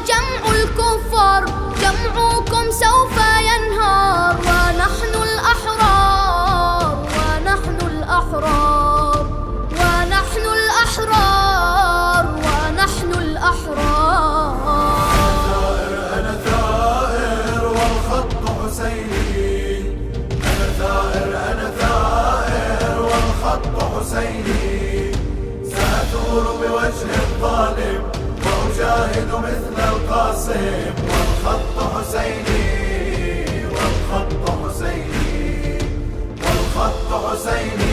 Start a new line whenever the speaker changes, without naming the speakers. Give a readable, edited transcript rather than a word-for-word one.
وجمع الكفار جمعكم سوف ينهار، ونحن الأحرار ونحن الأحرار ونحن الأحرار ونحن الأحرار.
أنا ثائر والخط حسيني، أنا ثائر والخط حسيني، سأثور بوجه الظالم وأجاهد مثل القاسم، والخط حسيني والخط حسيني والخط حسيني.